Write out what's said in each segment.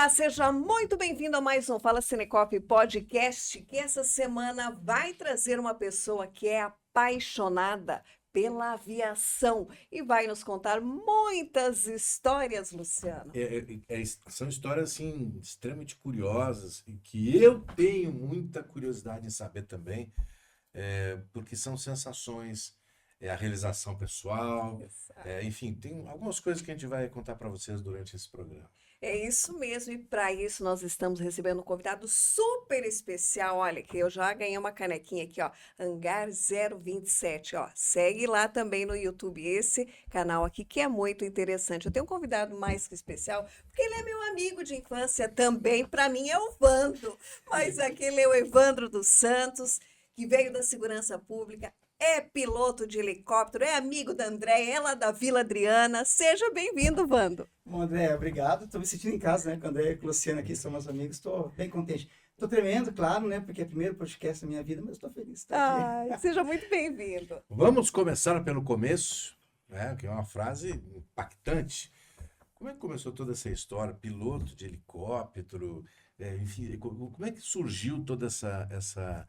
Olá, seja muito bem-vindo a mais um Fala Cinecope Podcast, que essa semana vai trazer uma pessoa que é apaixonada pela aviação e vai nos contar muitas histórias, Luciano. São histórias assim extremamente curiosas e que eu tenho muita curiosidade em saber também, porque são sensações, a realização pessoal, enfim, tem algumas coisas que a gente vai contar para vocês durante esse programa. É isso mesmo, e para isso nós estamos recebendo um convidado super especial. Olha, que eu já ganhei uma canequinha aqui, ó, Hangar 027, ó. Segue lá também no YouTube esse canal aqui, que é muito interessante. Eu tenho um convidado mais que especial, porque ele é meu amigo de infância também. Para mim é o Vando, mas aquele é o Evandro dos Santos, que veio da segurança pública. É piloto de helicóptero, é amigo da Andréia, é lá da Vila Adriana. Seja bem-vindo, Vando. Bom, André, obrigado. Estou me sentindo em casa, né? Com a André e com o Luciano aqui, são meus amigos. Estou bem contente. Estou tremendo, claro, né? Porque é o primeiro podcast da minha vida, mas estou feliz de estar aqui. Ai, seja muito bem-vindo. Vamos começar pelo começo, né? Que é uma frase impactante. Como é que começou toda essa história? Piloto de helicóptero, enfim, como é que surgiu toda essa...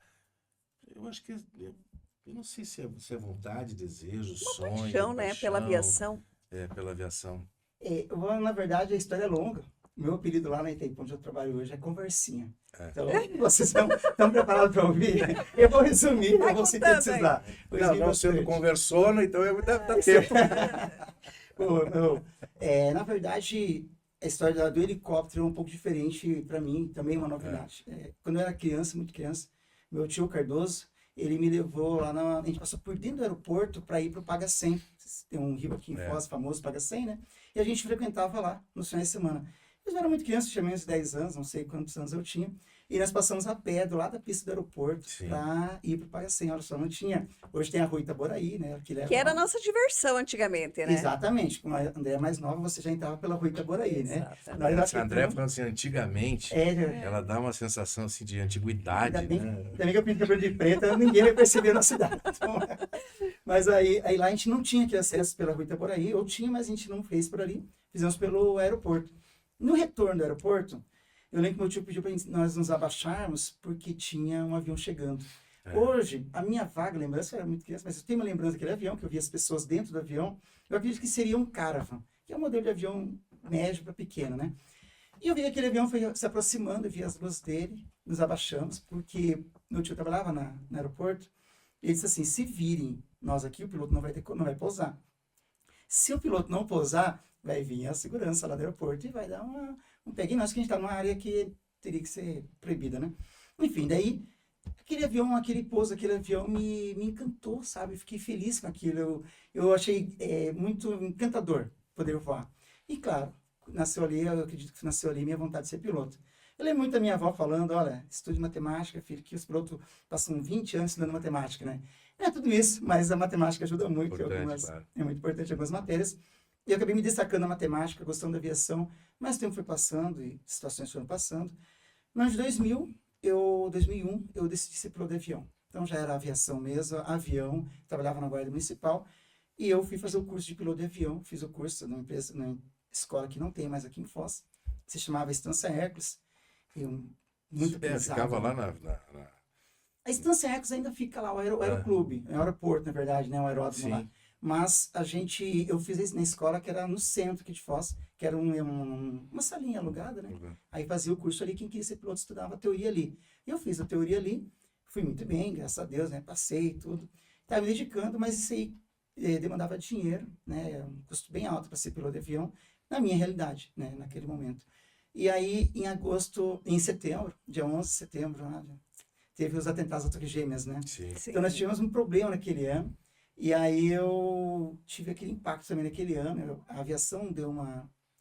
Eu acho que... Eu não sei se é vontade, desejo, sonho, Paixão, né? Pela aviação. Pela aviação. Na verdade, a história é longa. Meu apelido lá na Itaipu, onde eu trabalho hoje, é Conversinha. Então, vocês estão preparados para ouvir? Eu vou resumir, eu vou sintetizar. Não sendo conversona, então dá tempo. Na verdade, a história do helicóptero é um pouco diferente para mim, também uma novidade. Quando eu era criança, muito criança, meu tio Cardoso, ele me levou lá, a gente passou por dentro do aeroporto para ir para o Paga 100. Tem um rio aqui em Foz, famoso Paga 100, né? E a gente frequentava lá nos finais de semana. Eu era muito criança, tinha menos de 10 anos, não sei quantos anos eu tinha. E nós passamos a pé do lado da pista do aeroporto para ir para o Paga 100. Olha só, não tinha... Hoje tem a Rua Itaboraí, né? Que era a nossa diversão antigamente, né? Exatamente. Com a Andréia mais nova, você já entrava pela Rua Itaboraí, né? A Andréia falando assim, antigamente, ela dá uma sensação assim, de antiguidade, ainda né? bem que eu pinto cabelo de preta, ninguém vai perceber na cidade. Então, mas aí lá a gente não tinha que acesso pela Rua Itaboraí, ou tinha, mas a gente não fez por ali. Fizemos pelo aeroporto. No retorno do aeroporto, eu lembro que meu tio pediu para nós nos abaixarmos porque tinha um avião chegando. Hoje, a minha vaga lembrança, eu era muito criança, mas eu tenho uma lembrança daquele avião, que eu vi as pessoas dentro do avião. Eu acredito que seria um Caravan, que é um modelo de avião médio para pequeno, né? E eu vi aquele avião foi se aproximando, eu vi as luzes dele, nos abaixamos, porque meu tio trabalhava no aeroporto, e ele disse assim, se virem nós aqui, o piloto não vai pousar. Se o piloto não pousar, vai vir a segurança lá do aeroporto e vai dar um pegue em nós, que a gente está numa área que teria que ser proibida, né? Enfim, daí, aquele pouso, aquele avião me encantou, sabe? Fiquei feliz com aquilo, eu achei muito encantador poder voar. E claro, eu acredito que nasceu ali minha vontade de ser piloto. Eu lembro muito da minha avó falando, olha, estude matemática, filho, que os pilotos passam 20 anos estudando matemática, né? Não é tudo isso, mas a matemática ajuda muito, claro. É muito importante em algumas matérias. E eu acabei me destacando na matemática, gostando da aviação, mas o tempo foi passando e situações foram passando. No ano de 2001, eu decidi ser piloto de avião. Então já era aviação mesmo, avião, trabalhava na Guarda Municipal, e eu fui fazer o curso de piloto de avião, fiz o curso numa escola que não tem mais aqui em Foz, se chamava Estância Hércules, muito pesado. Ficava lá A Estância Hércules ainda fica lá, o aeroclube, o aeroporto, na verdade, né, o aeródromo lá. Mas eu fiz isso na escola que era no centro aqui de Foz, que era uma salinha alugada, né? Aí fazia o curso ali, quem queria ser piloto estudava a teoria ali. Eu fiz a teoria ali, fui muito bem, graças a Deus, né? Passei tudo. Estava me dedicando, mas isso aí demandava dinheiro, né? Um custo bem alto para ser piloto de avião, na minha realidade, né? Naquele momento. E aí, em setembro, dia 11 de setembro, teve os atentados às Torres Gêmeas, né? Sim. Então nós tivemos um problema naquele ano. E aí eu tive aquele impacto também naquele ano, a aviação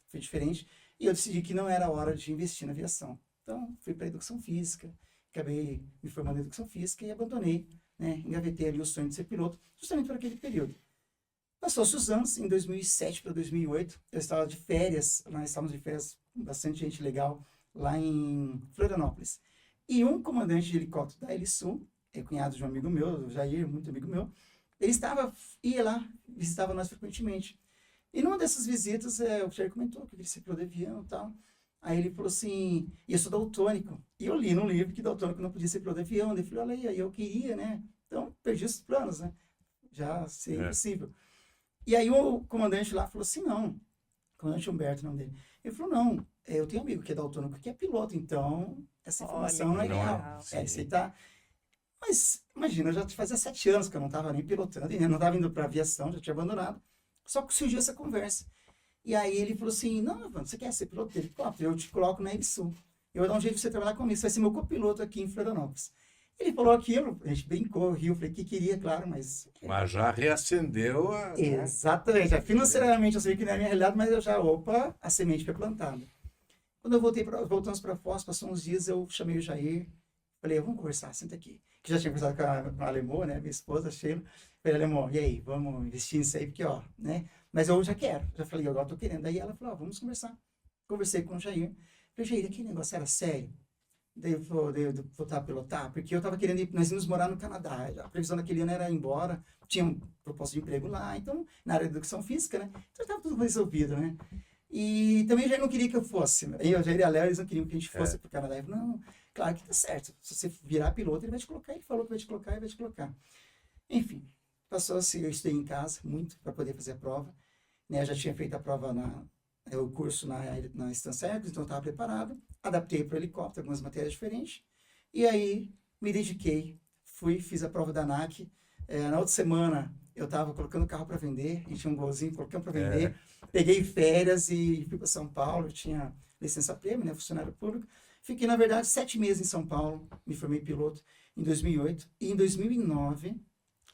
foi diferente, e eu decidi que não era hora de investir na aviação. Então, fui para a educação física, acabei me formando em educação física e abandonei, né, engavetei ali o sonho de ser piloto, justamente por aquele período. Passou-se os anos, em 2007 para 2008, eu estava de férias, nós estávamos de férias com bastante gente legal, lá em Florianópolis. E um comandante de helicóptero da Helisul, cunhado de um amigo meu, o Jair, muito amigo meu, ele ia lá, visitava nós frequentemente. E numa dessas visitas, o Jair comentou que ele se piloto de avião e tal. Aí ele falou assim, e eu sou daltônico. E eu li no livro que daltônico não podia ser piloto de avião. Ele falou, olha aí eu queria, né? Então, perdi os planos, né? Já seria impossível. E aí o comandante lá falou assim, não, o comandante Humberto, o nome dele. Ele falou, não, eu tenho um amigo que é daltônico, que é piloto, então essa informação não é real. Isso aí tá... Mas, imagina, eu já fazia 7 anos que eu não estava nem pilotando, e eu não estava indo para aviação, já tinha abandonado. Só que surgiu essa conversa. E aí ele falou assim, não, Evandro, você quer ser piloto de helicóptero? Eu te coloco na Erisul. Eu vou dar um jeito de você trabalhar comigo, você vai ser meu copiloto aqui em Florianópolis. Ele falou aquilo, a gente brincou, riu, falei que queria, claro, mas... Mas já reacendeu a... Exatamente, já financeiramente eu sei que não é a minha realidade, mas eu já, a semente foi plantada. Quando eu voltamos para Foz, passou uns dias, eu chamei o Jair, falei, vamos conversar, senta aqui. Que já tinha conversado com a Alemô, né, minha esposa, Sheila. Falei, Alemô, e aí, vamos investir nisso aí, porque, ó, né, mas eu já quero. Já falei, agora tô querendo. Daí ela falou, ó, vamos conversar. Conversei com o Jair. Falei, Jair, aquele negócio era sério? Daí eu falei, voltar a pilotar, porque eu tava querendo ir, nós íamos morar no Canadá. A previsão daquele ano era ir embora, tinha um propósito de emprego lá, então, na área de educação física, né, então tava tudo resolvido, né. E também o Jair não queria que eu fosse. Eu, Jair e a Léo, eles não queriam que a gente fosse pro Canadá. Eu falei, não, claro que tá certo. Se você virar piloto, ele vai te colocar. Ele falou que vai te colocar e vai te colocar. Enfim, passou-se, eu estudei em casa muito para poder fazer a prova. Né, eu já tinha feito a prova, o curso na Estância Hercules, então eu estava preparado. Adaptei para o helicóptero, algumas matérias diferentes. E aí, me dediquei. Fiz a prova da ANAC. Na outra semana, eu estava colocando o carro para vender. A gente tinha um golzinho, colocando para vender. Peguei férias e fui para São Paulo. Eu tinha licença-prêmio, né, funcionário público. Fiquei, na verdade, 7 meses em São Paulo. Me formei piloto em 2008. E em 2009,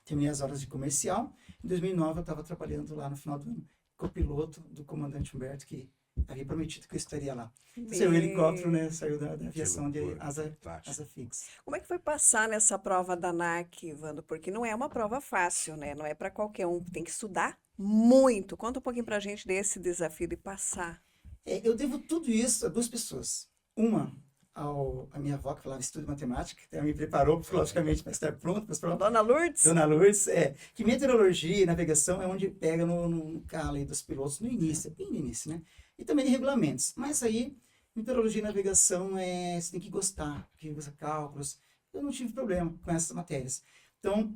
terminei as horas de comercial. Em 2009, eu estava trabalhando lá no final do ano, copiloto do comandante Humberto, que havia prometido que eu estaria lá. Saiu o helicóptero, né? Saiu da aviação de asa fixa. Como é que foi passar nessa prova da ANAC, Evandro? Porque não é uma prova fácil, né? Não é para qualquer um. Tem que estudar muito. Conta um pouquinho para a gente desse desafio de passar. Eu devo tudo isso a 2 pessoas. Uma, a minha avó, que falava estudo de matemática, que ela me preparou psicologicamente para estar pronto para as provas. Dona Lourdes? Dona Lourdes, que meteorologia e navegação é onde pega no calo aí dos pilotos no início, bem no início, né? E também de regulamentos. Mas aí, meteorologia e navegação, você tem que gostar, porque usa cálculos. Eu não tive problema com essas matérias. Então,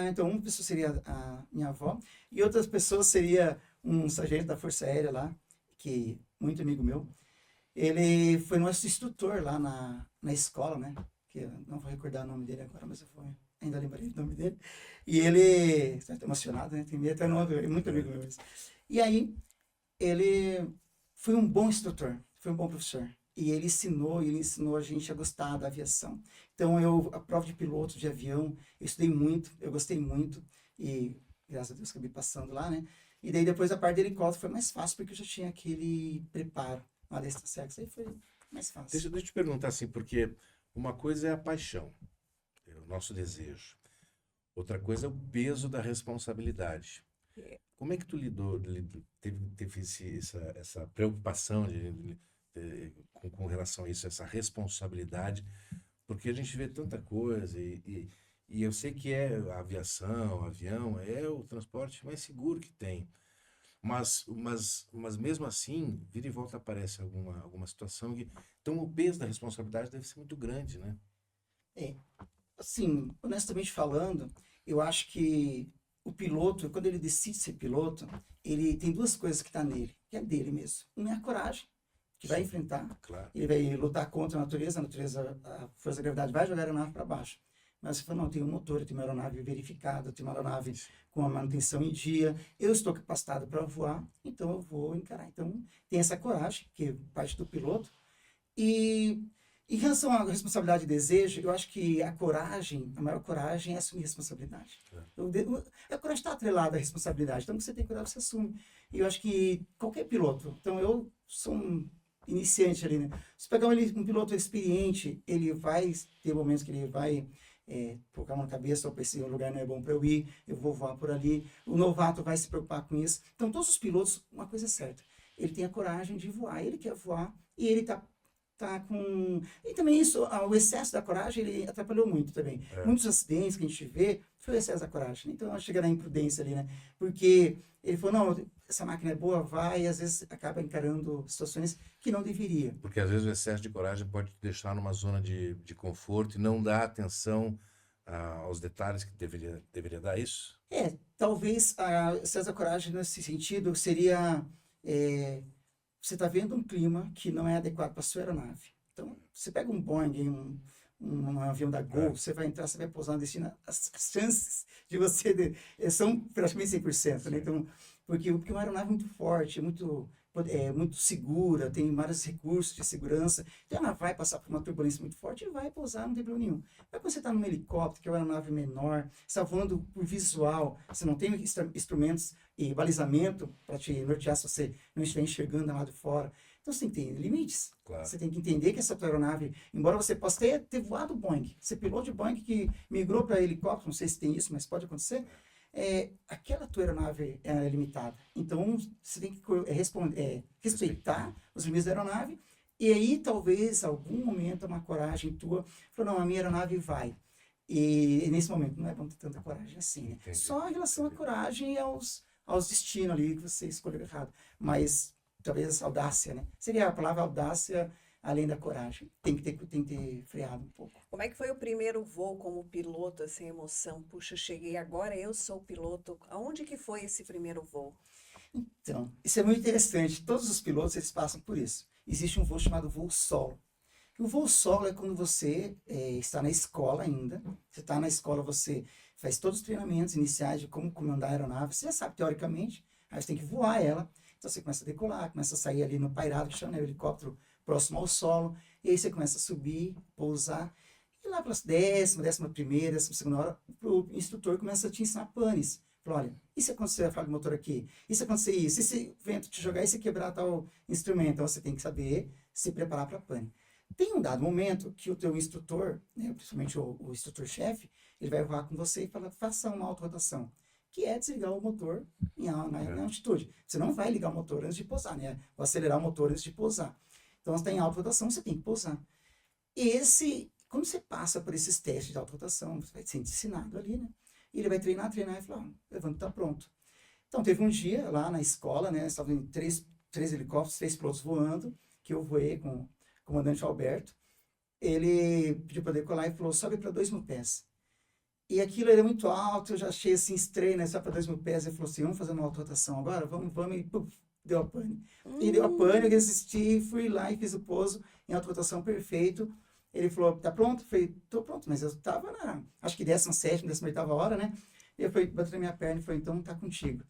então uma pessoa seria a minha avó, e outras pessoas seria um sargento da Força Aérea lá, que muito amigo meu. Ele foi nosso instrutor lá na escola, né? Que eu não vou recordar o nome dele agora, mas eu ainda lembrei do nome dele. E ele... Estou emocionado, né? Tem medo até nome, é muito amigo meu. E aí, ele foi um bom instrutor, foi um bom professor. E ele ensinou a gente a gostar da aviação. Então, a prova de piloto de avião, eu estudei muito, eu gostei muito. E, graças a Deus, acabei passando lá, né? E daí, depois, a parte de helicóptero foi mais fácil, porque eu já tinha aquele preparo. Uma dessas sexo, aí foi mais fácil. Deixa eu te perguntar assim, porque uma coisa é a paixão, é o nosso desejo. Outra coisa é o peso da responsabilidade. Como é que tu teve essa preocupação com relação a isso, essa responsabilidade? Porque a gente vê tanta coisa e eu sei que a aviação, o avião, é o transporte mais seguro que tem. Mas mesmo assim, vira e volta aparece alguma situação que... Então o peso da responsabilidade deve ser muito grande, né? Assim, honestamente falando, eu acho que o piloto, quando ele decide ser piloto, ele tem 2 coisas que tá nele, que é dele mesmo. Uma é a coragem, que vai enfrentar. Claro. Ele vai lutar contra a natureza, a força da gravidade vai jogar a aeronave para baixo. Mas você fala, não, tem um motor, eu tenho uma aeronave verificada, eu tenho uma aeronave com a manutenção em dia, eu estou capacitado para voar, então eu vou encarar. Então, tem essa coragem, que é parte do piloto. E em relação à responsabilidade e desejo, eu acho que a maior coragem é assumir responsabilidade. A coragem está atrelada à responsabilidade, então você tem coragem, você assume. E eu acho que qualquer piloto, então eu sou um iniciante ali, né? Se pegar um piloto experiente, ele vai ter momentos que ele vai... colocar uma cabeça, opa, esse lugar não é bom para eu ir, eu vou voar por ali. O novato vai se preocupar com isso. Então, todos os pilotos, uma coisa é certa, ele tem a coragem de voar, ele quer voar e ele está tá com... E também isso, o excesso da coragem, ele atrapalhou muito também. Muitos acidentes que a gente vê, foi o excesso da coragem. Então, chega na imprudência ali, né? Porque ele falou, não, essa máquina é boa, vai, e às vezes acaba encarando situações que não deveria. Porque às vezes o excesso de coragem pode te deixar numa zona de conforto e não dar atenção aos detalhes que deveria dar isso? Talvez a excesso da coragem nesse sentido seria... você está vendo um clima que não é adequado para a sua aeronave. Então, você pega um Boeing, um avião da Gol, você vai entrar, você vai pousar no destino, as chances de você são praticamente 100%, né? Então, porque uma aeronave é muito forte, muito segura, tem vários recursos de segurança, então ela vai passar por uma turbulência muito forte e vai pousar, não tem problema nenhum. Mas quando você está num helicóptero, que é uma aeronave menor, você está voando por visual, você não tem instrumentos e balizamento para te nortear se você não estiver enxergando lá de fora. Então você tem que ter limites. Claro. Você tem que entender que essa tua aeronave, embora você possa ter voado Boeing, ser piloto de Boeing que migrou para helicóptero, não sei se tem isso, mas pode acontecer, aquela tua aeronave é limitada. Então você tem que respeitar os limites da aeronave, e aí talvez algum momento uma coragem tua falou, não, a minha aeronave vai. E nesse momento não é bom ter tanta coragem assim, né? Entendi. Só em relação à coragem e aos destinos ali que você escolheu errado. Mas talvez audácia, né? Seria a palavra audácia além da coragem. Tem que ter freado um pouco. Como é que foi o primeiro voo como piloto, assim, emoção? Puxa, cheguei agora, eu sou piloto. Aonde que foi esse primeiro voo? Então, isso é muito interessante. Todos os pilotos, eles passam por isso. Existe um voo chamado voo solo. O voo solo é quando você está na escola ainda. Você está na escola, você faz todos os treinamentos iniciais de como comandar a aeronave. Você já sabe teoricamente, aí você tem que voar ela. Então você começa a decolar, começa a sair ali no pairado, que chama, né, o helicóptero próximo ao solo. E aí você começa a subir, pousar. E lá pelas 11ª, 12ª hora, o instrutor começa a te ensinar panes. Fala, olha, e se acontecer a falha do motor aqui? E se acontecer isso? E se o vento te jogar? E se quebrar tal instrumento? Então você tem que saber se preparar para pane. Tem um dado momento que o teu instrutor, né, principalmente o instrutor-chefe, ele vai voar com você e fala, faça uma autorrotação, que é desligar o motor na altitude. Você não vai ligar o motor antes de pousar, né? Ou acelerar o motor antes de pousar. Então, você está em autorrotação, você tem que pousar. Quando você passa por esses testes de autorrotação, você vai ser ensinado ali, né? E ele vai treinar e falar, levanta, tá pronto. Então, teve um dia lá na escola, né? Estavam em três helicópteros, 3 pilotos voando, que eu voei com o comandante Alberto. Ele pediu para decolar e falou, sobe para 2.000 pés. E aquilo era muito alto, eu já achei assim estranho, né? Só para 2.000 pés. Ele falou assim, vamos fazer uma autorrotação agora? Vamos, e puf, deu a pane. E deu a pane, eu resisti, fui lá e fiz o pouso em autorrotação perfeito. Ele falou, tá pronto? Eu falei, tô pronto, mas eu tava acho que 17ª, 18ª hora, né? E eu falei, bateu na minha perna e falou, então tá contigo.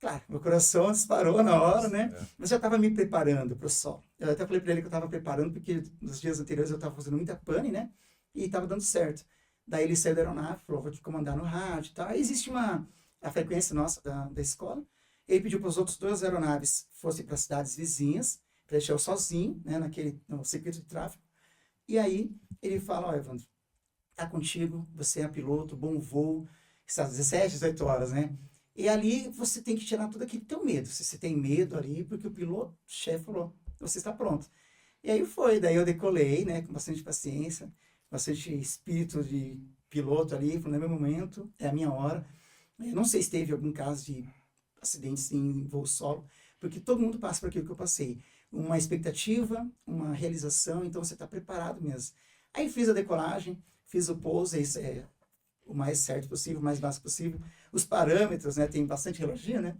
Claro, meu coração disparou na hora, né? Mas já estava me preparando para o sol. Eu até falei para ele que eu estava preparando, porque nos dias anteriores eu estava fazendo muita pane, né? E estava dando certo. Daí ele saiu da aeronave, falou, vou te comandar no rádio e tal. Aí existe a frequência nossa da escola. Ele pediu para os outros 2 aeronaves fossem para cidades vizinhas, para deixar eu sozinho, né? No circuito de tráfego. E aí ele fala, ó, Evandro, tá contigo, você é piloto, bom voo, está às 17, 18 horas, né? E ali você tem que tirar todo aquele teu medo. Se você tem medo ali, porque o piloto-chefe falou, você está pronto. E aí daí eu decolei, né, com bastante paciência, bastante espírito de piloto ali, falei, no meu momento, é a minha hora. Eu não sei se teve algum caso de acidentes em voo solo, porque todo mundo passa por aquilo que eu passei. Uma expectativa, uma realização, então você está preparado mesmo. Aí fiz a decolagem, fiz o pouso, isso é o mais certo possível, o mais básico possível. Os parâmetros, né, tem bastante reloginho, né,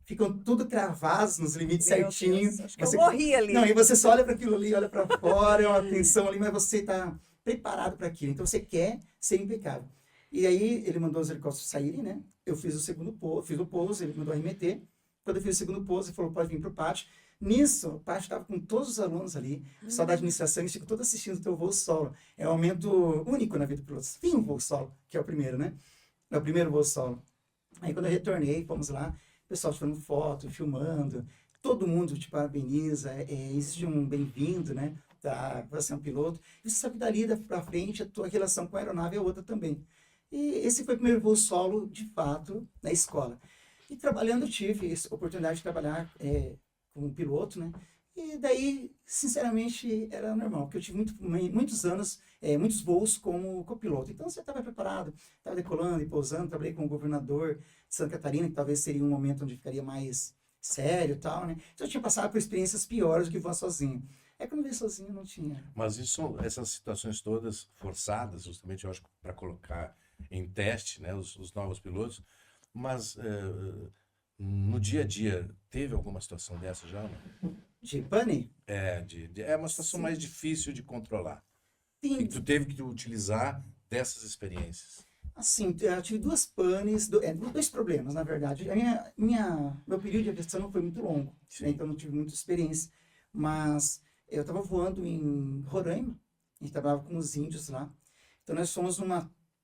ficam tudo cravados nos limites certinhos. Acho que eu morri ali. Não, e você só olha para aquilo ali, olha para fora, é uma tensão ali, mas você está preparado para aquilo. Então você quer ser impecável. E aí ele mandou os helicópteros saírem, né? Eu fiz o segundo pouso, fiz o pouso, ele mandou arremeter. Quando eu fiz o segundo pouso, ele falou, pode vir para o pátio. Nisso, o pátio estava com todos os alunos ali, só da administração, eles ficam todos assistindo o teu voo solo. É um momento único na vida do piloto. Tem um voo solo, que é o primeiro, né? É o primeiro voo solo. Aí quando eu retornei, fomos lá, o pessoal tirando foto, filmando, todo mundo te parabeniza, existe um bem-vindo, né? Você é um piloto. E você sabe que dali para frente a tua relação com a aeronave é outra também. E esse foi o primeiro voo solo, de fato, na escola. E trabalhando, tive a oportunidade de trabalhar como piloto, né? E daí, sinceramente, era normal, porque eu tive muitos anos, muitos voos como copiloto. Então, você estava preparado, estava decolando e pousando, trabalhei com o governador de Santa Catarina, que talvez seria um momento onde ficaria mais sério e tal, né? Então, eu tinha passado por experiências piores do que voar sozinho. Quando eu veio sozinho, não tinha. Mas essas situações todas forçadas, justamente, eu acho, para colocar em teste, né, os novos pilotos. Mas no dia a dia, teve alguma situação dessa já? Não? De pane? É uma situação mais difícil de controlar. Tem, E que tu teve que utilizar dessas experiências. assim, eu tive duas panes, dois problemas, na verdade. Meu período de aviação não foi muito longo, né? Então não tive muita experiência. Mas eu estava voando em Roraima, a gente trabalhava com os índios lá. Então nós fomos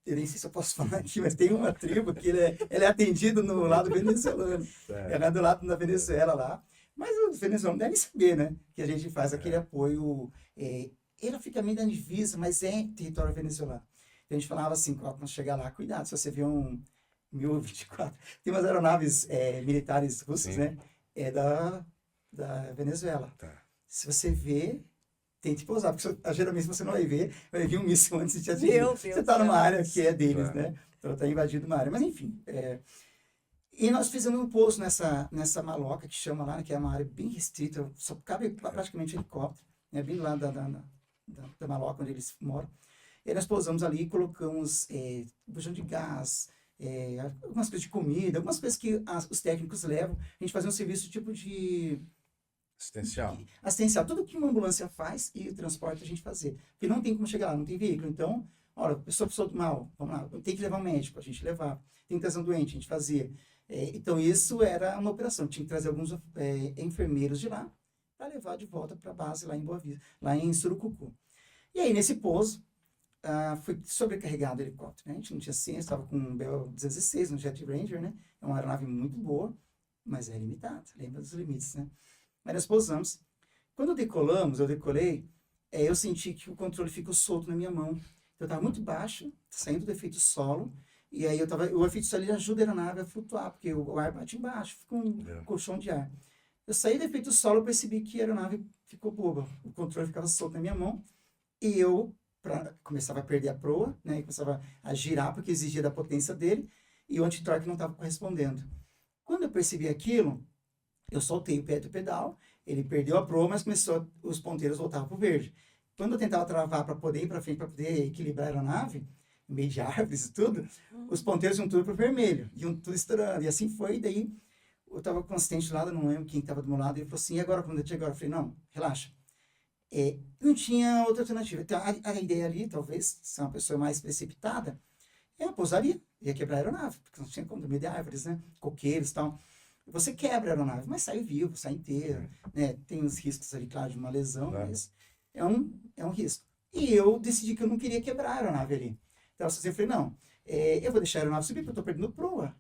eu nem sei se eu posso falar aqui, mas tem uma tribo que ele é atendido no lado venezuelano. É lá do lado da Venezuela lá. Mas os venezuelanos devem saber, né? Que a gente faz aquele apoio. Ele fica meio da divisa, mas é território venezuelano. Então a gente falava assim, quando chegar lá, cuidado, se você vê um Mi-24, tem umas aeronaves militares russas, Sim. né? Da Venezuela. Tá. Se você vê, tente pousar, porque geralmente você não vai vir um míssil antes de te atingir. Meu Deus Você está numa área que é deles, Claro. né? Então está invadindo uma área. Mas enfim. E nós fizemos um pouso nessa maloca que chama lá, que é uma área bem restrita, só cabe praticamente helicóptero, né? Bem lá da maloca onde eles moram. E aí nós pousamos ali e colocamos bujão de gás, algumas coisas de comida, algumas coisas que os técnicos levam. A gente fazia um serviço tipo de assistencial, tudo que uma ambulância faz e o transporte a gente fazia. Porque não tem como chegar lá, não tem veículo. Então, olha, a pessoa mal, vamos lá, tem que levar um médico, a gente levava. Tem que trazer um doente, a gente fazia. Então, isso era uma operação. Tinha que trazer alguns enfermeiros de lá para levar de volta para a base lá em Boa Vista, lá em Surucucu. E aí, nesse pouso, foi sobrecarregado o helicóptero, né? A gente não tinha ciência, estava com um Bell 216, um Jet Ranger, né? É uma aeronave muito boa, mas é limitada, lembra dos limites, né? Mas nós pousamos. Quando eu decolei, eu senti que o controle ficou solto na minha mão. Então, eu estava muito baixo, saindo do efeito solo, e aí o efeito solo ele ajuda a aeronave a flutuar, porque o ar bate embaixo, fica um colchão de ar. Eu saí do efeito solo, eu percebi que a aeronave ficou boba, o controle ficava solto na minha mão, e eu começava a perder a proa, né, e começava a girar, porque exigia da potência dele, e o antitorque não estava correspondendo. Quando eu percebi aquilo, eu soltei o pé do pedal, ele perdeu a proa, mas os ponteiros voltavam para o verde. Quando eu tentava travar para poder ir para frente, para poder equilibrar a aeronave, no meio de árvores e tudo, os ponteiros iam tudo para o vermelho, iam tudo estourando. E assim foi, daí eu estava com um assistente lá, não lembro quem estava do meu lado, e ele falou assim, e agora, quando eu cheguei agora? Eu falei, não, relaxa. Não tinha outra alternativa. Então, a ideia ali, talvez, se uma pessoa mais precipitada, eu pousaria, ia quebrar a aeronave, porque não tinha como, no meio de árvores, né, coqueiros e tal. Você quebra a aeronave, mas sai vivo, sai inteiro, né? Tem os riscos ali, claro, de uma lesão, mas é um risco. E eu decidi que eu não queria quebrar a aeronave ali. Então, eu falei, não, eu vou deixar a aeronave subir, porque eu estou perdendo proa.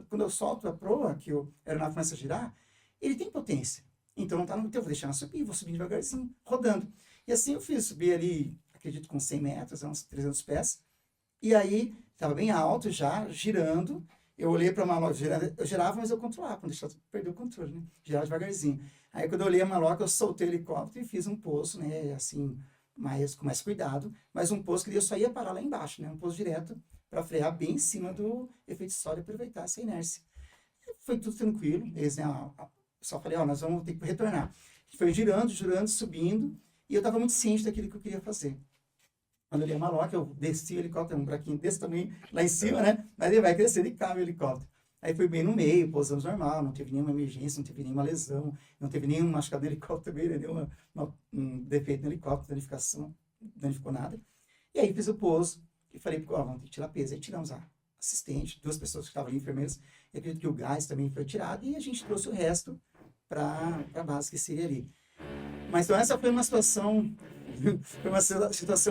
Quando eu solto a proa, que a aeronave começa a girar, ele tem potência. Então, não tá no tempo, eu vou deixar ela subir, vou subir devagarzinho, rodando. E assim eu fiz, subir ali, acredito, com 100 metros, uns 300 pés. E aí, estava bem alto já, girando. Eu olhei para a maloca, eu girava, mas eu controlava, não deixava perder o controle, né? Girava devagarzinho. Aí, quando eu olhei a maloca, eu soltei o helicóptero e fiz um pouso, né? Assim, com mais cuidado, mas um pouso que eu só ia parar lá embaixo, né? Um pouso direto para frear bem em cima do efeito solo e aproveitar essa inércia. Foi tudo tranquilo. Eles, né, só falei, nós vamos ter que retornar. Foi girando, subindo, e eu estava muito ciente daquilo que eu queria fazer. Quando eu olhei a maloca, eu desci o helicóptero, um buraquinho desse tamanho lá em cima, né? Mas ele vai crescendo e cabe o helicóptero. Aí foi bem no meio, pousamos normal, não teve nenhuma emergência, não teve nenhuma lesão, não teve nenhum machucado no helicóptero também, nenhum defeito no helicóptero, danificação, não danificou nada. E aí fiz o pouso e falei, vamos ter que tirar peso. Aí tiramos a assistente, 2 pessoas que estavam ali, enfermeiras, e acredito que o gás também foi tirado, e a gente trouxe o resto para a base que seria ali. Mas então essa foi uma situação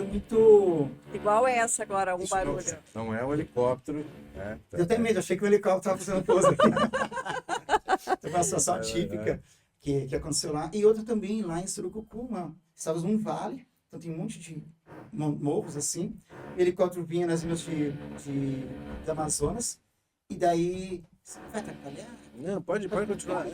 muito... Igual essa agora, um barulho. Não é um helicóptero, né? Eu até medo, achei que o helicóptero estava fazendo pouso aqui. Então, uma situação típica que aconteceu lá. E outra também lá em Surucucu, estávamos num vale, então tem um monte de morros assim. O helicóptero vinha nas minas de Amazonas, e daí... Você vai atrapalhar? Não, pode continuar.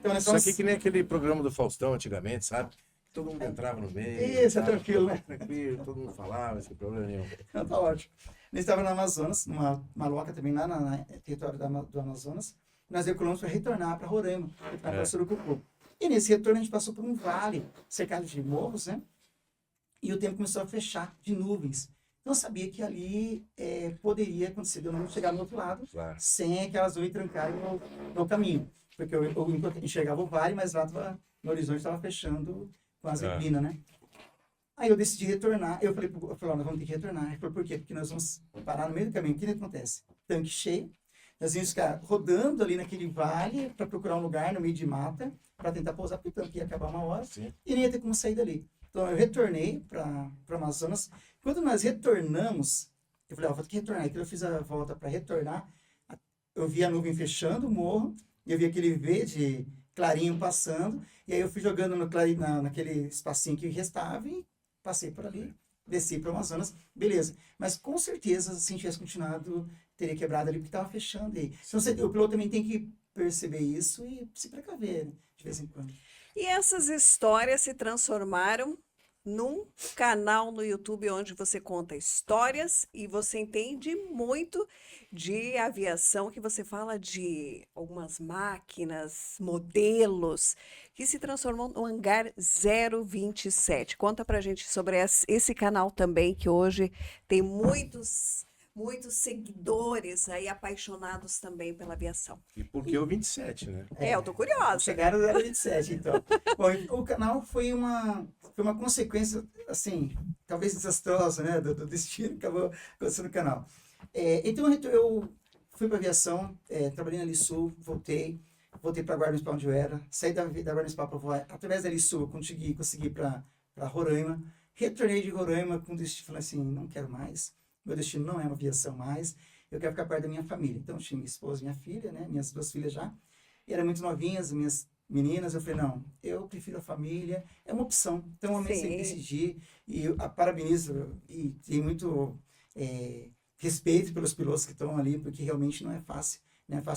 Então, nós Isso somos... aqui que nem aquele programa do Faustão antigamente, sabe? Todo mundo entrava no meio. Isso, é sabe? tranquilo, né? Tranquilo, todo mundo falava, sem problema nenhum. Não, tá ótimo. Nós estávamos no Amazonas, numa maloca também lá na território do Amazonas. Nós decolamos para retornar para Roraima, para Surucucu. E nesse retorno a gente passou por um vale cercado de morros, né? E o tempo começou a fechar de nuvens. Então eu sabia que ali poderia acontecer de eu não chegar no outro lado Claro. sem aquelas nuvens trancarem no caminho. Porque eu enxergava o vale, mas lá no horizonte estava fechando com as neblinas, né? Aí eu decidi retornar. Eu falei, ó, nós vamos ter que retornar. Ele falou, por quê? Porque nós vamos parar no meio do caminho. O que acontece? Tanque cheio. Nós íamos ficar rodando ali naquele vale para procurar um lugar no meio de mata para tentar pousar, porque o tanque ia acabar uma hora. Sim. E nem ia ter como sair dali. Então eu retornei para o Amazonas. Quando nós retornamos, eu falei, ó, vou ter que retornar. E quando eu fiz a volta para retornar, eu vi a nuvem fechando o morro, e eu vi aquele verde clarinho passando, e aí eu fui jogando naquele espacinho que restava e passei por ali, desci para o Amazonas, beleza. Mas com certeza, se tivesse continuado, teria quebrado ali, porque estava fechando aí. Então o piloto também tem que perceber isso e se precaver, né, de vez em quando. E essas histórias se transformaram num canal no YouTube onde você conta histórias e você entende muito de aviação, que você fala de algumas máquinas, modelos, que se transformam no Hangar 027. Conta pra gente sobre esse canal também, que hoje tem muitos seguidores aí apaixonados também pela aviação. E por que o 27, né? Eu tô curiosa. Chegaram no 027, então. Bom, o canal foi uma consequência, assim, talvez desastrosa, né, do destino que acabou acontecendo no canal. Então, eu fui para aviação, trabalhei na Lisul, voltei para a Guarda Municipal onde eu era, saí da Guarda Municipal para voar. Através da Lisul, eu consegui ir para Roraima. Retornei de Roraima com o destino, falei assim, não quero mais. Meu destino não é uma aviação mais, eu quero ficar perto da minha família. Então, eu tinha minha esposa e minha filha, né, minhas 2 filhas já, e eram muito novinhas, minhas meninas. Eu falei, não, eu prefiro a família, é uma opção. Então, eu decidi, e eu parabenizo, e tenho muito respeito pelos pilotos que estão ali, porque realmente não é fácil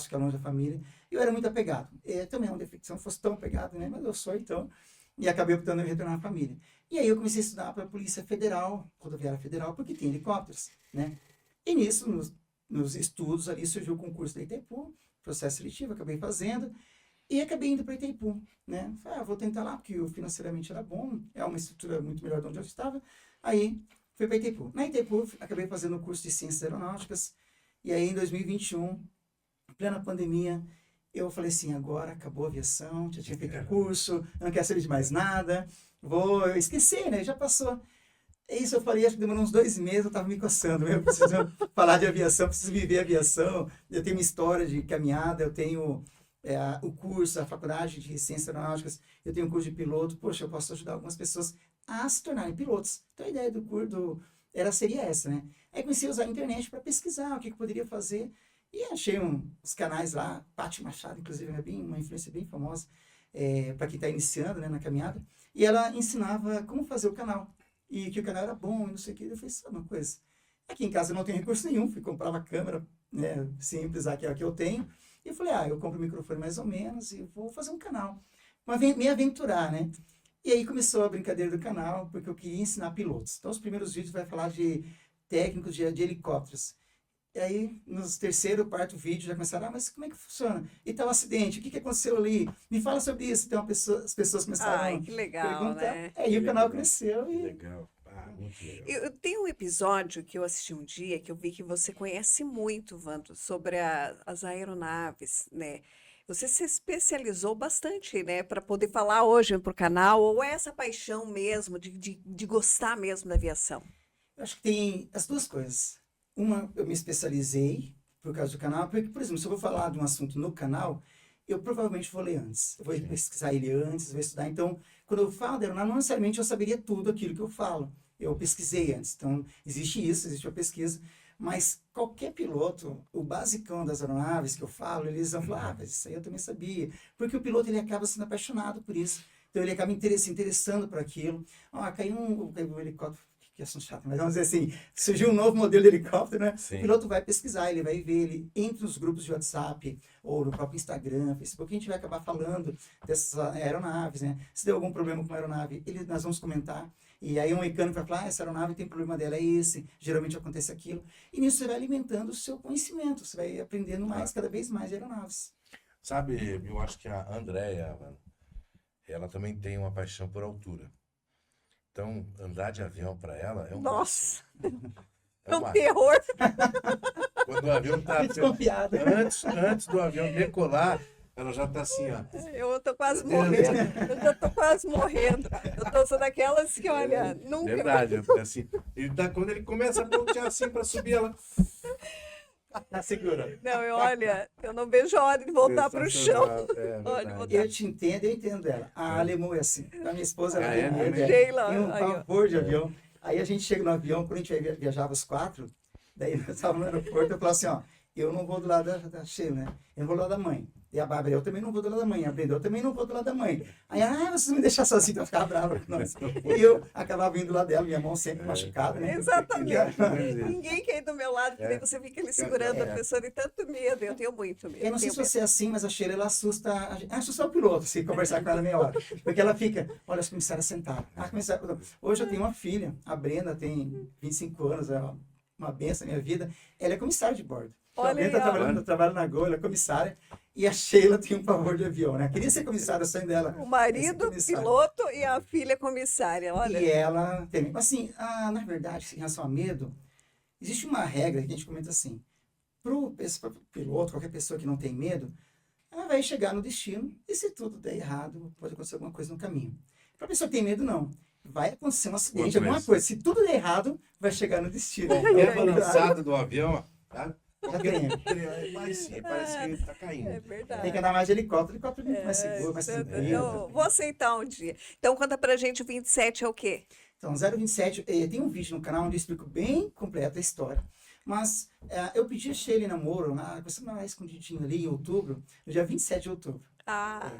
ficar longe da família. Eu era muito apegado, também é uma defeito, se eu não fosse tão apegado, né, mas eu sou, então, e acabei optando em retornar à família. E aí eu comecei a estudar para a Polícia Federal, Rodoviária Federal, porque tem helicópteros, né? E nisso, nos estudos ali, surgiu o concurso da Itaipu, processo seletivo, acabei fazendo, e acabei indo para Itaipu, né? Falei, vou tentar lá, porque financeiramente era bom, é uma estrutura muito melhor de onde eu estava. Aí, fui para Itaipu. Na Itaipu, acabei fazendo o curso de Ciências Aeronáuticas, e aí em 2021, em plena pandemia, eu falei assim, agora acabou a aviação, já tinha feito o curso, não quero saber de mais nada, vou esquecer, né? Já passou. Isso eu falei, acho que demorou uns 2 meses, eu estava me coçando. Eu preciso falar de aviação, preciso viver aviação. Eu tenho uma história de caminhada, eu tenho o curso, a faculdade de Ciências Aeronáuticas, eu tenho um curso de piloto. Poxa, eu posso ajudar algumas pessoas a se tornarem pilotos. Então a ideia do curso seria essa, né? Aí comecei a usar a internet para pesquisar o que eu poderia fazer. E achei uns canais lá, Paty Machado, inclusive, é uma influência bem famosa para quem está iniciando, né, na caminhada. E ela ensinava como fazer o canal. E que o canal era bom, e não sei o que. Eu falei, sabe uma coisa? Aqui em casa eu não tenho recurso nenhum. Fui comprar uma câmera, né, simples, aquela que eu tenho. E eu falei, eu compro o microfone mais ou menos e vou fazer um canal. Me aventurar, né? E aí começou a brincadeira do canal, porque eu queria ensinar pilotos. Então, os primeiros vídeos vai falar de técnicos de helicópteros. E aí, nos 3º, 4º vídeo, já começaram, mas como é que funciona? E tal acidente, o que aconteceu ali? Me fala sobre isso. Então, as pessoas começaram Ai, que legal, a perguntar. né? E o canal cresceu. E... Legal. Muito legal. Eu tenho um episódio que eu assisti um dia, que eu vi que você conhece muito, Vando, sobre as aeronaves, né? Você se especializou bastante, né, para poder falar hoje para o canal, ou é essa paixão mesmo, de gostar mesmo da aviação? Eu acho que tem as duas coisas. Uma, eu me especializei por causa do canal, porque, por exemplo, se eu vou falar de um assunto no canal, eu provavelmente vou ler antes. Eu vou pesquisar ele antes, vou estudar. Então, quando eu falo da aeronave, não necessariamente eu saberia tudo aquilo que eu falo. Eu pesquisei antes. Então, existe a pesquisa. Mas qualquer piloto, o basicão das aeronaves que eu falo, eles vão falar, mas isso aí eu também sabia. Porque o piloto, ele acaba sendo apaixonado por isso. Então, ele acaba se interessando por aquilo. Caiu um helicóptero. que assunto chato, mas vamos dizer assim, surgiu um novo modelo de helicóptero, né? Sim. O piloto vai pesquisar, ele vai ver, ele entra nos grupos de WhatsApp, ou no próprio Instagram, Facebook, a gente vai acabar falando dessas aeronaves, né? Se deu algum problema com a aeronave, nós vamos comentar. E aí um mecânico vai falar, essa aeronave tem problema dela, é esse, geralmente acontece aquilo. E nisso você vai alimentando o seu conhecimento, você vai aprendendo mais, cada vez mais de aeronaves. Sabe, eu acho que a Andréia, mano, ela também tem uma paixão por altura. Então, andar de avião para ela é um Nossa, máximo. é um máximo. terror. Quando o avião tá... Desconfiada. Antes do avião decolar, ela já tá assim, ó. Eu tô quase morrendo. Eu já tô quase morrendo. Eu sou daquelas que, olha, nunca. Verdade, assim. Quando ele começa a pontear assim para subir, ela... Segura. Não, eu não vejo a hora de voltar pro chão. Olha, vou Eu entendo dela. A alemã é assim. A minha esposa Ah, ela é, né? Sheila, tem um aí, ó. pavor de avião. Aí a gente chega no avião, quando a gente viajava os 4, daí nós estávamos no aeroporto, eu falava assim, ó, eu não vou do lado da Sheila, né? Eu não vou do lado da mãe. E a Bárbara, eu também não vou do lado da mãe. A Brenda, eu também não vou do lado da mãe. Aí, vocês me deixam sozinho, então eu ficava brava com nós. E eu acabava indo do lado dela, minha mão sempre machucada, né? Exatamente. Ninguém quer ir do meu lado, porque daí você fica ali segurando a pessoa de tanto medo. Eu tenho muito medo. Eu não sei tenho se você é assim, mas a Sheila, ela assusta o piloto, se conversar com ela meia hora. Porque ela fica, olha, as comissárias sentaram. Hoje eu tenho uma filha, a Brenda tem 25 anos, é uma benção na minha vida. Ela é comissária de bordo. Olha A Brenda aí, ó. trabalha na Gol, ela é comissária. E a Sheila tem um pavor de avião, né? Queria ser comissária, o sonho dela. O marido, comissária. piloto, e a filha comissária. Olha. E ela tem. Assim, na verdade, em relação a medo, existe uma regra que a gente comenta assim: pro piloto, qualquer pessoa que não tem medo, ela vai chegar no destino e se tudo der errado, pode acontecer alguma coisa no caminho. Para a pessoa que tem medo, não. Vai acontecer um acidente, alguma coisa. Se tudo der errado, vai chegar no destino. É balançado do avião, tá? Já ganhei. Mas sim, parece que ele tá caindo. É verdade. Tem que andar mais de helicóptero é muito mais seguro, mais tranquilo. Eu vou aceitar um dia. Então, conta pra gente, o 27 é o quê? Então, 027, tem um vídeo no canal onde eu explico bem completa a história. Mas eu pedi a Sheila em namoro, começando lá escondidinho ali em outubro, no dia 27 de outubro.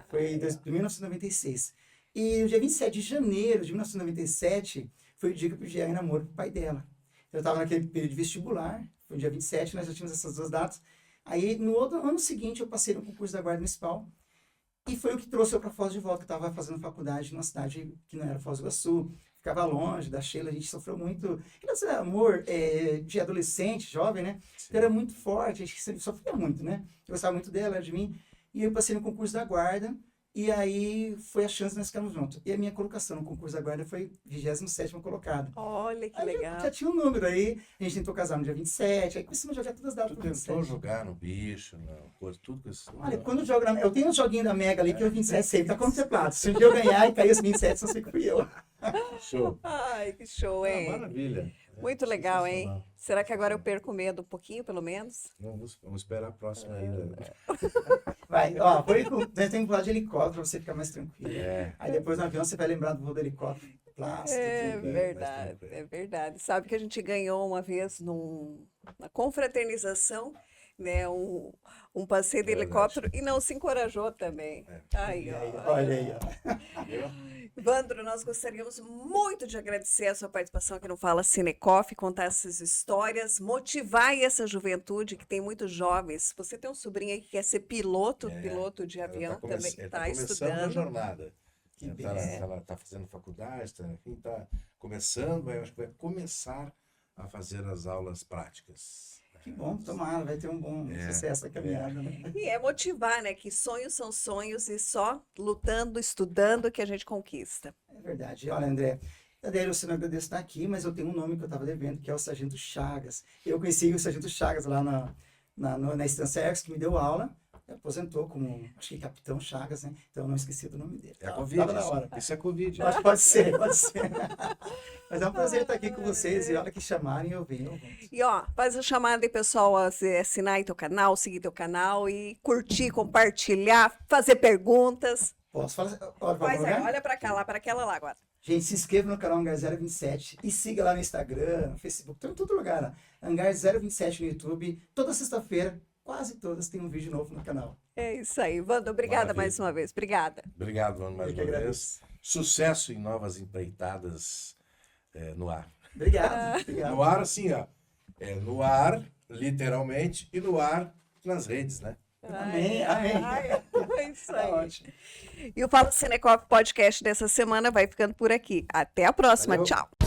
Foi de 1996. E no dia 27 de janeiro de 1997, foi o dia que eu pedi ela em namoro pro pai dela. Eu estava naquele período de vestibular, foi no dia 27, nós já tínhamos essas duas datas. Aí, no ano seguinte, eu passei no concurso da Guarda Municipal. E foi o que trouxe eu para Foz de volta, que eu estava fazendo faculdade numa cidade que não era Foz do Iguaçu. Ficava longe da Sheila, a gente sofreu muito. Esse amor de adolescente, jovem, né? Então, era muito forte, a gente sempre sofria muito, né? Eu gostava muito dela, ela de mim. E eu passei no concurso da Guarda. E aí foi a chance de nós ficarmos juntos. E a minha colocação no concurso da Guarda foi 27ª colocada. Olha que Aí legal. já tinha um número aí, a gente tentou casar no dia 27, aí começamos a jogar todas as datas Tu pro tentou 27. jogar no bicho, tudo com isso. Olha, quando eu jogo eu tenho um joguinho da Mega ali que é o 27 sempre tá contemplado. Se um dia eu ganhar e cair os 27, só sei que fui eu. Show. Ai, que show, Ah, hein? maravilha. Muito legal, hein? Sensacional. Será que agora eu perco o medo um pouquinho, pelo menos? Vamos esperar a próxima ainda. Vai, nós temos que voar de helicóptero pra você ficar mais tranquilo. Aí depois no avião você vai lembrar do voo do helicóptero. Plástico, É tudo. verdade, é verdade. Sabe que a gente ganhou uma vez na confraternização, né, um passeio de É verdade. helicóptero e não se encorajou também. Aí, E aí, ó. olha aí, ó. Evandro, nós gostaríamos muito de agradecer a sua participação aqui no Fala Cinecoff, contar essas histórias, motivar aí essa juventude que tem muitos jovens. Você tem um sobrinho aí que quer ser piloto de avião Ela também, ele está começando a estudando. jornada. Que Ela está fazendo faculdade, está começando, eu acho que vai começar a fazer as aulas práticas. Que bom, tomara, vai ter um bom sucesso a caminhada, né? E é motivar, né? Que sonhos são sonhos e só lutando, estudando que a gente conquista. É verdade. Olha, André, eu não agradeço estar aqui, mas eu tenho um nome que eu estava devendo, que é o Sargento Chagas. Eu conheci o Sargento Chagas lá na Estância X, que me deu aula. Ele aposentou como, acho que Capitão Chagas, né? Então eu não esqueci do nome dele. É a Tava Covid, na hora. isso é Covid. Acho que pode ser. Mas é um prazer estar aqui com vocês e a hora que chamarem eu venho. E ó, faz a chamada aí, pessoal, a assinar aí teu canal, seguir teu canal e curtir, compartilhar, fazer perguntas. Posso falar? Olha, Faz aí, olha pra cá, lá, para aquela lá agora. Gente, se inscreva no canal Hangar 027 e siga lá no Instagram, no Facebook, estamos em todo lugar. Lá. Hangar 027 no YouTube. Toda sexta-feira, quase todas, tem um vídeo novo no canal. É isso aí. Wanda, obrigada Maravilha. mais uma vez. Obrigada. Obrigado, Mano, mais Eu que uma vez. agradeço. Sucesso em novas empreitadas no ar. Obrigado, obrigado. No ar, assim, ó. É no ar, literalmente, e no ar nas redes, né? Amém, amém. É isso Tá aí. ótimo. E o Fala Cinecoff Podcast dessa semana vai ficando por aqui. Até a próxima. Valeu. Tchau.